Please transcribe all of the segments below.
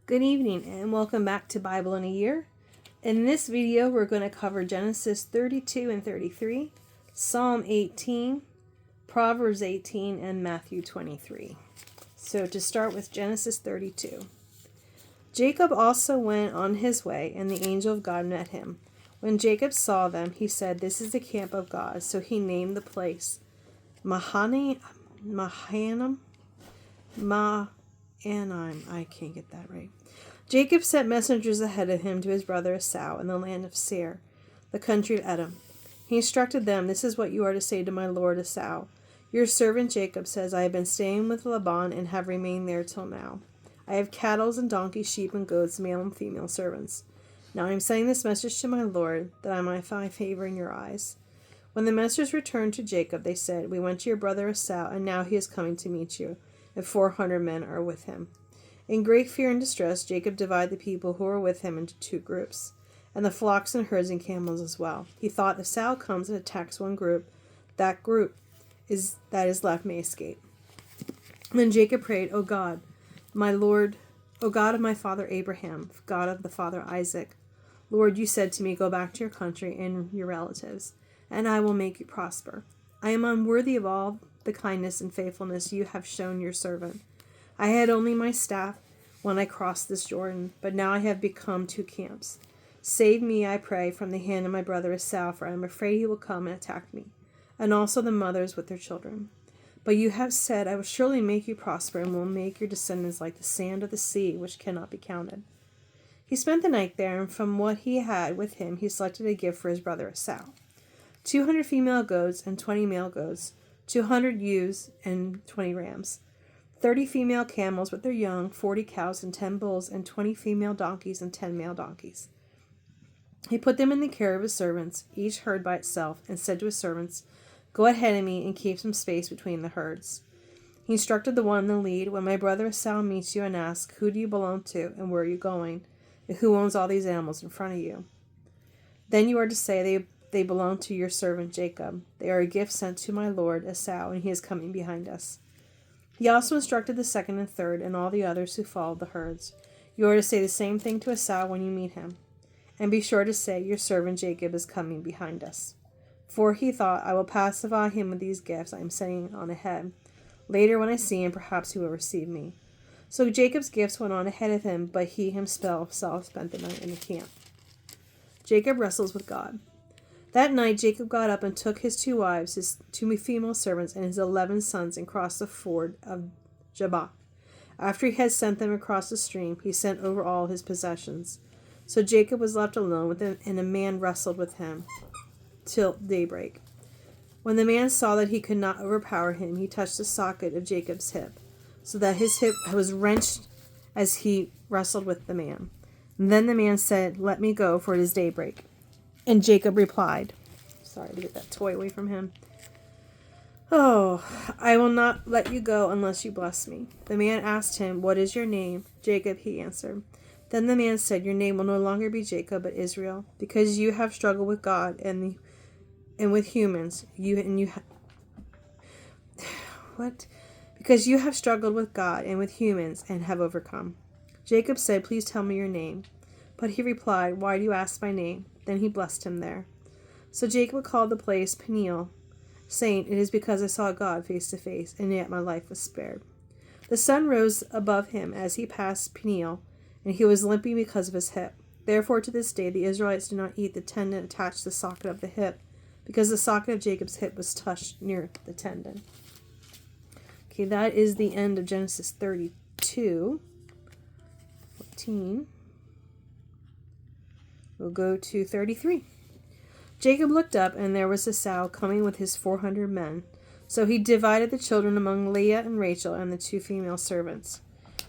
Good evening and welcome back to Bible in a Year. In this video we're going to cover Genesis 32 and 33, Psalm 18, Proverbs 18, and Matthew 23. So to start with Genesis 32. Jacob also went on his way, and the angel of God met him. When Jacob saw them, he said, "This is the camp of God." So he named the place Mahanaim. I can't get that right. Jacob sent messengers ahead of him to his brother Esau in the land of Seir, the country of Edom. He instructed them, "This is what you are to say to my lord Esau. Your servant Jacob says, I have been staying with Laban and have remained there till now. I have cattle and donkeys, sheep and goats, male and female servants. Now I am sending this message to my lord, that I might find favor in your eyes." When the messengers returned to Jacob, they said, "We went to your brother Esau, and now he is coming to meet you, and 400 men are with him." In great fear and distress, Jacob divided the people who were with him into two groups, and the flocks and herds and camels as well. He thought, if Esau comes and attacks one group, that that is left may escape. Then Jacob prayed, "O God, my Lord, O God of my father Abraham, God of the father Isaac, Lord, you said to me, go back to your country and your relatives, and I will make you prosper. I am unworthy of all the kindness and faithfulness you have shown your servant. I had only my staff when I crossed this Jordan, but now I have become two camps. Save me, I pray, from the hand of my brother Esau, for I am afraid he will come and attack me, and also the mothers with their children. But you have said, I will surely make you prosper, and will make your descendants like the sand of the sea, which cannot be counted." He spent the night there, and from what he had with him he selected a gift for his brother Esau: 200 female goats and 20 male goats, 200 ewes and 20 rams, 30 female camels with their young, 40 cows and 10 bulls, and 20 female donkeys and 10 male donkeys. He put them in the care of his servants, each herd by itself, and said to his servants, "Go ahead of me and keep some space between the herds." He instructed the one in the lead, "When my brother Esau meets you and asks, 'Who do you belong to, and where are you going, and who owns all these animals in front of you?' then you are to say, they belong to your servant Jacob. They are a gift sent to my lord Esau, and he is coming behind us." He also instructed the second and third, and all the others who followed the herds, "You are to say the same thing to Esau when you meet him. And be sure to say, 'Your servant Jacob is coming behind us.'" For he thought, "I will pacify him with these gifts I am sending on ahead. Later when I see him, perhaps he will receive me." So Jacob's gifts went on ahead of him, but he himself spent the night in the camp. Jacob wrestles with God. That night Jacob got up and took his 2 wives, his 2 female servants, and his 11 sons, and crossed the ford of Jabbok. After he had sent them across the stream, he sent over all his possessions. So Jacob was left alone with him, and a man wrestled with him till daybreak. When the man saw that he could not overpower him, he touched the socket of Jacob's hip, so that his hip was wrenched as he wrestled with the man. And then the man said, "Let me go, for it is daybreak." And Jacob replied, sorry to get that toy away from him, "Oh, I will not let you go unless you bless me." The man asked him, "What is your name?" "Jacob," he answered. Then the man said, "Your name will no longer be Jacob, but Israel, because you have struggled with God and with humans. Because you have struggled with God and with humans and have overcome." Jacob said, "Please tell me your name." But he replied, "Why do you ask my name?" Then he blessed him there. So Jacob called the place Peniel, saying, "It is because I saw God face to face, and yet my life was spared." The sun rose above him as he passed Peniel, and he was limping because of his hip. Therefore to this day the Israelites do not eat the tendon attached to the socket of the hip, because the socket of Jacob's hip was touched near the tendon. Okay, that is the end of Genesis 32. 14. We'll go to 33. Jacob looked up, and there was Esau coming with his 400 men. So he divided the children among Leah and Rachel and the 2 female servants.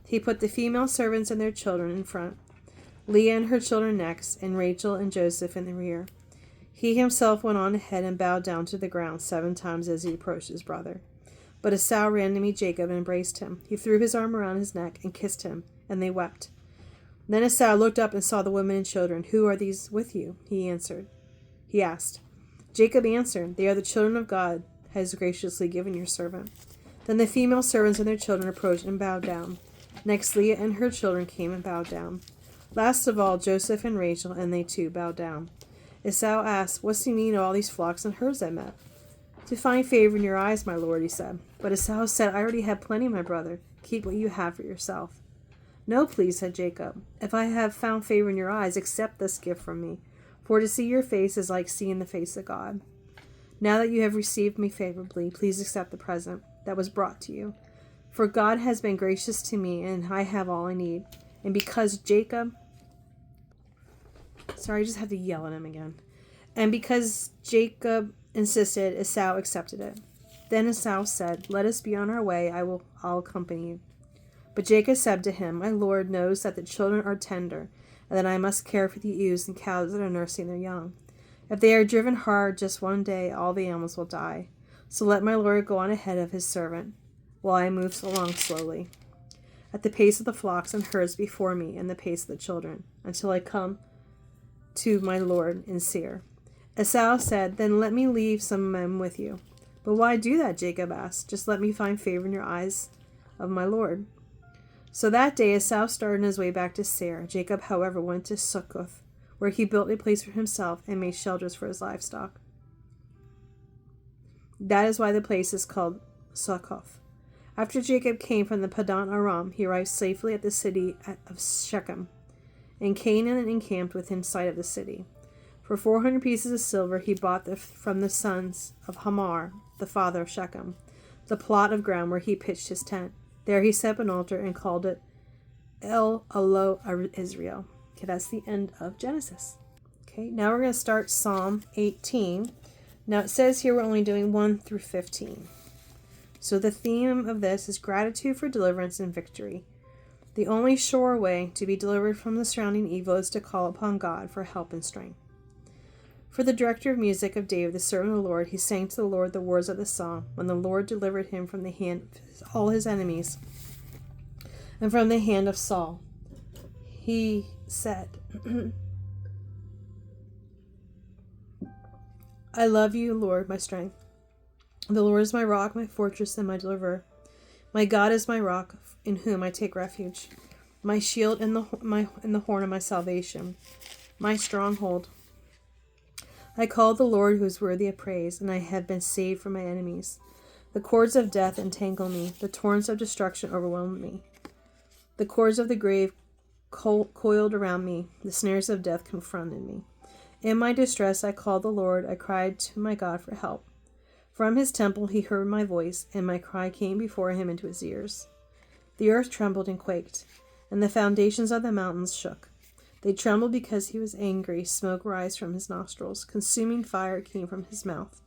He put the female servants and their children in front, Leah and her children next, and Rachel and Joseph in the rear. He himself went on ahead and bowed down to the ground 7 times as he approached his brother. But Esau ran to meet Jacob and embraced him. He threw his arm around his neck and kissed him, and they wept. Then Esau looked up and saw the women and children. "Who are these with you?" he asked. Jacob answered, "They are the children of God has graciously given your servant." Then the female servants and their children approached and bowed down. Next, Leah and her children came and bowed down. Last of all, Joseph and Rachel, and they too bowed down. Esau asked, "What's the meaning of all these flocks and herds I met?" "To find favor in your eyes, my lord," he said. But Esau said, "I already have plenty, my brother. Keep what you have for yourself." "No, please," said Jacob. "If I have found favor in your eyes, accept this gift from me. For to see your face is like seeing the face of God. Now that you have received me favorably, please accept the present that was brought to you. For God has been gracious to me, and I have all I need. And because Jacob..." Sorry, I just have to yell at him again. "And because Jacob insisted, Esau accepted it. Then Esau said, 'Let us be on our way. I'll accompany you.' But Jacob said to him, 'My Lord knows that the children are tender, and that I must care for the ewes and cows that are nursing their young. If they are driven hard just one day, all the animals will die. So let my Lord go on ahead of his servant, while I move along slowly, at the pace of the flocks and herds before me, and the pace of the children, until I come to my Lord in Seir.' Esau said, 'Then let me leave some men with you.' 'But why do that?' Jacob asked. 'Just let me find favor in your eyes of my Lord.' So that day Esau started on his way back to Seir. Jacob, however, went to Succoth, where he built a place for himself and made shelters for his livestock. That is why the place is called Succoth. After Jacob came from the Padan Aram, he arrived safely at the city of Shechem, and Canaan encamped within sight of the city. For 400 pieces of silver he bought from the sons of Hamor, the father of Shechem, the plot of ground where he pitched his tent. There he set up an altar and called it El Alo Israel. Okay, that's the end of Genesis. Okay, now we're going to start Psalm 18. Now it says here we're only doing 1 through 15. So the theme of this is gratitude for deliverance and victory. The only sure way to be delivered from the surrounding evil is to call upon God for help and strength. For the director of music of David, the servant of the Lord, he sang to the Lord the words of the song, when the Lord delivered him from the hand of all his enemies and from the hand of Saul. He said, "I love you, Lord, my strength. The Lord is my rock, my fortress, and my deliverer. My God is my rock, in whom I take refuge, my shield and the horn of my salvation, my stronghold. I called the Lord, who is worthy of praise, and I have been saved from my enemies. The cords of death entangle me, the torrents of destruction overwhelm me. The cords of the grave coiled around me, the snares of death confronted me. In my distress I called the Lord, I cried to my God for help. From his temple he heard my voice, and my cry came before him into his ears. The earth trembled and quaked, and the foundations of the mountains shook. They trembled because he was angry. Smoke rose from his nostrils. Consuming fire came from his mouth.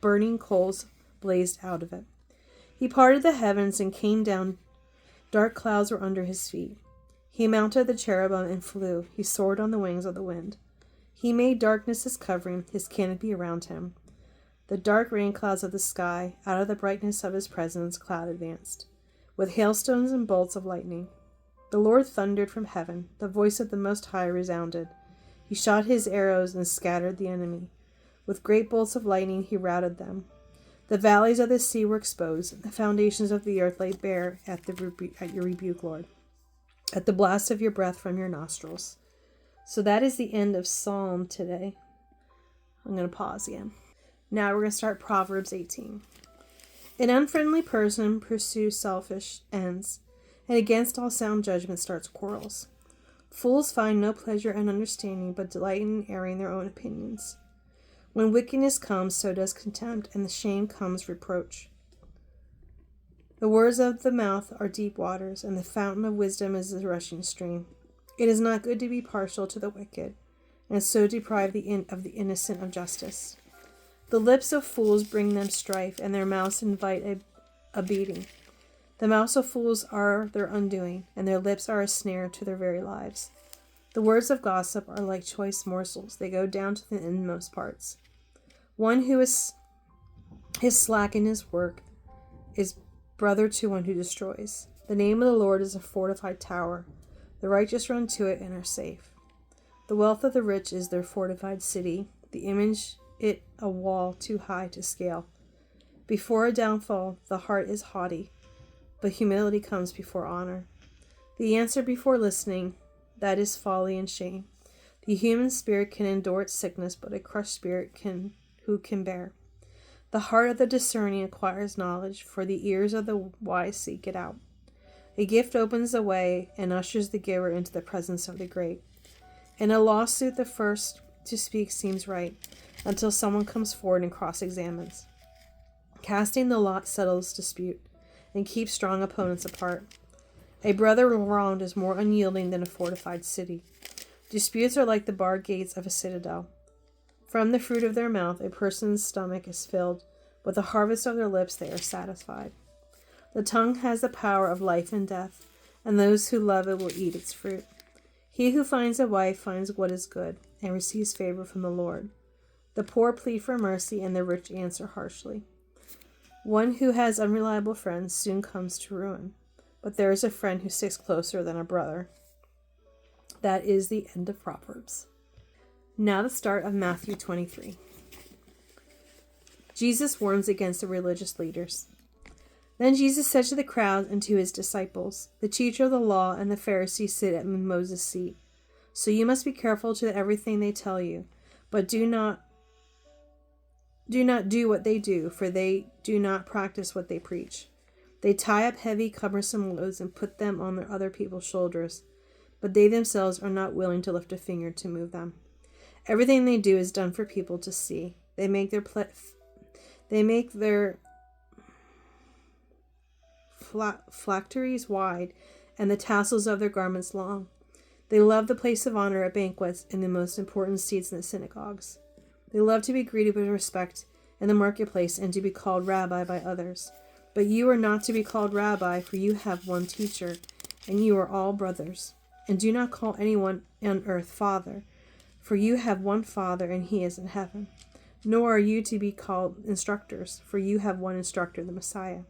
Burning coals blazed out of it. He parted the heavens and came down. Dark clouds were under his feet. He mounted the cherubim and flew. He soared on the wings of the wind. He made darkness his covering, his canopy around him. The dark rain clouds of the sky, out of the brightness of his presence, cloud advanced, with hailstones and bolts of lightning. The Lord thundered from heaven. The voice of the Most High resounded. He shot his arrows and scattered the enemy. With great bolts of lightning he routed them. The valleys of the sea were exposed. The foundations of the earth lay bare at your rebuke, Lord, at the blast of your breath from your nostrils. So that is the end of Psalm today. I'm going to pause again. Now we're going to start Proverbs 18. An unfriendly person pursues selfish ends, and against all sound judgment starts quarrels. Fools find no pleasure in understanding, but delight in airing their own opinions. When wickedness comes, so does contempt, and the shame comes reproach. The words of the mouth are deep waters, and the fountain of wisdom is a rushing stream. It is not good to be partial to the wicked, and so deprive of the innocent of justice. The lips of fools bring them strife, and their mouths invite a beating. The mouths of fools are their undoing, and their lips are a snare to their very lives. The words of gossip are like choice morsels. They go down to the inmost parts. One who is slack in his work is brother to one who destroys. The name of the Lord is a fortified tower. The righteous run to it and are safe. The wealth of the rich is their fortified city. The image it a wall too high to scale. Before a downfall, the heart is haughty, but humility comes before honor. The answer before listening, that is folly and shame. The human spirit can endure its sickness, but a crushed spirit who can bear? The heart of the discerning acquires knowledge, for the ears of the wise seek it out. A gift opens the way and ushers the giver into the presence of the great. In a lawsuit, the first to speak seems right, until someone comes forward and cross-examines. Casting the lot settles dispute, and keeps strong opponents apart. A brother wronged is more unyielding than a fortified city. Disputes are like the barred gates of a citadel. From the fruit of their mouth a person's stomach is filled, with the harvest of their lips they are satisfied. The tongue has the power of life and death, and those who love it will eat its fruit. He who finds a wife finds what is good, and receives favor from the Lord. The poor plead for mercy, and the rich answer harshly. One who has unreliable friends soon comes to ruin, but there is a friend who sticks closer than a brother. That is the end of Proverbs. Now the start of Matthew 23. Jesus warns against the religious leaders. Then Jesus said to the crowd and to his disciples, "The teacher of the law and the Pharisees sit at Moses' seat. So you must be careful to everything they tell you, but do not do what they do, for they do not practice what they preach. They tie up heavy, cumbersome loads and put them on their other people's shoulders, but they themselves are not willing to lift a finger to move them. Everything they do is done for people to see. They make their phylacteries wide and the tassels of their garments long. They love the place of honor at banquets and the most important seats in the synagogues. They love to be greeted with respect in the marketplace and to be called rabbi by others. But you are not to be called rabbi, for you have one teacher, and you are all brothers. And do not call anyone on earth father, for you have one Father, and he is in heaven. Nor are you to be called instructors, for you have one instructor, the Messiah.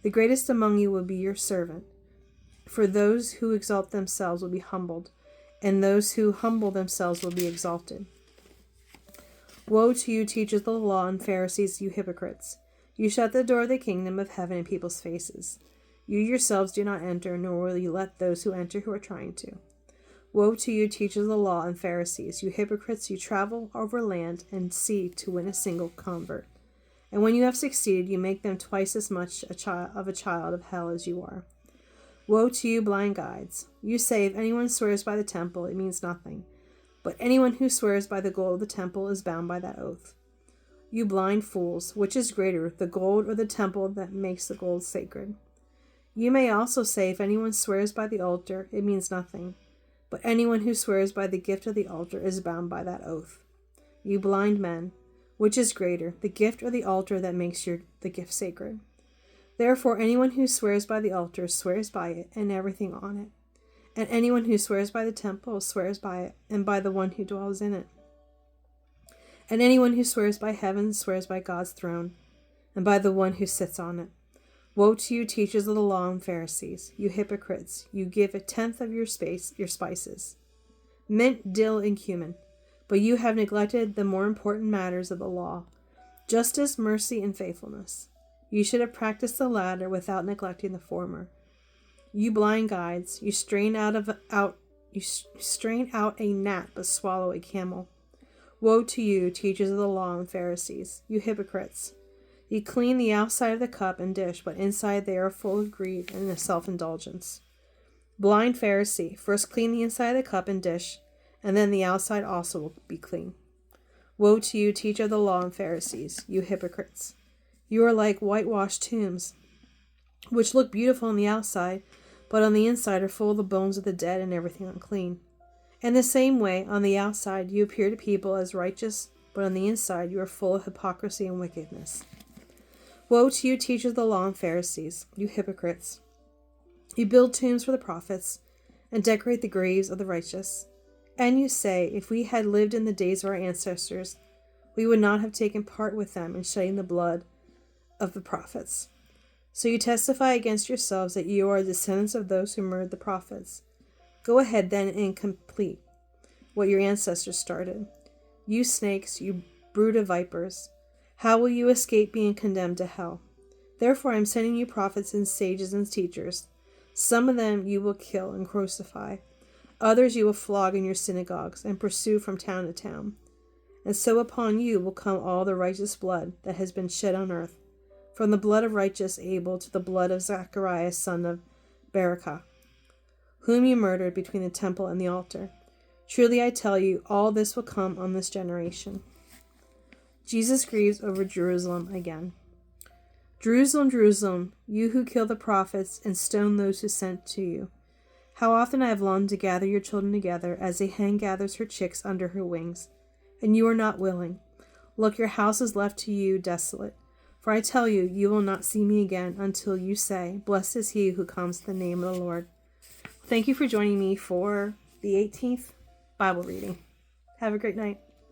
The greatest among you will be your servant. For those who exalt themselves will be humbled, and those who humble themselves will be exalted. Woe to you, teachers of the law and Pharisees, you hypocrites! You shut the door of the kingdom of heaven in people's faces. You yourselves do not enter, nor will you let those who enter who are trying to. Woe to you, teachers of the law and Pharisees, you hypocrites! You travel over land and sea to win a single convert. And when you have succeeded, you make them twice as much a child of hell as you are. Woe to you, blind guides! You say, if anyone swears by the temple, it means nothing. But anyone who swears by the gold of the temple is bound by that oath. You blind fools, which is greater, the gold or the temple that makes the gold sacred? You may also say, if anyone swears by the altar, it means nothing. But anyone who swears by the gift of the altar is bound by that oath. You blind men, which is greater, the gift or the altar that makes the gift sacred? Therefore, anyone who swears by the altar swears by it and everything on it. And anyone who swears by the temple swears by it and by the one who dwells in it. And anyone who swears by heaven swears by God's throne and by the one who sits on it. Woe to you, teachers of the law and Pharisees, you hypocrites! You give a tenth of your spices, mint, dill, and cumin, but you have neglected the more important matters of the law, justice, mercy, and faithfulness. You should have practiced the latter without neglecting the former. You blind guides, you strain out a gnat but swallow a camel. Woe to you, teachers of the law and Pharisees, you hypocrites! You clean the outside of the cup and dish, but inside they are full of greed and self-indulgence. Blind Pharisee, first clean the inside of the cup and dish, and then the outside also will be clean. Woe to you, teacher of the law and Pharisees, you hypocrites! You are like whitewashed tombs, which look beautiful on the outside, but on the inside are full of the bones of the dead and everything unclean. In the same way, on the outside you appear to people as righteous, but on the inside you are full of hypocrisy and wickedness. Woe to you, teachers of the law and Pharisees, you hypocrites! You build tombs for the prophets and decorate the graves of the righteous. And you say, if we had lived in the days of our ancestors, we would not have taken part with them in shedding the blood of the prophets. So you testify against yourselves that you are descendants of those who murdered the prophets. Go ahead then and complete what your ancestors started. You snakes, you brood of vipers, how will you escape being condemned to hell? Therefore I am sending you prophets and sages and teachers. Some of them you will kill and crucify. Others you will flog in your synagogues and pursue from town to town. And so upon you will come all the righteous blood that has been shed on earth, from the blood of righteous Abel to the blood of Zacharias son of Berechiah, whom you murdered between the temple and the altar. Truly I tell you, all this will come on this generation. Jesus grieves over Jerusalem again. Jerusalem, Jerusalem, you who kill the prophets and stone those who sent to you. How often I have longed to gather your children together as a hen gathers her chicks under her wings, and you are not willing. Look, your house is left to you desolate. For I tell you, you will not see me again until you say, Blessed is he who comes in the name of the Lord. Thank you for joining me for the 18th Bible reading. Have a great night.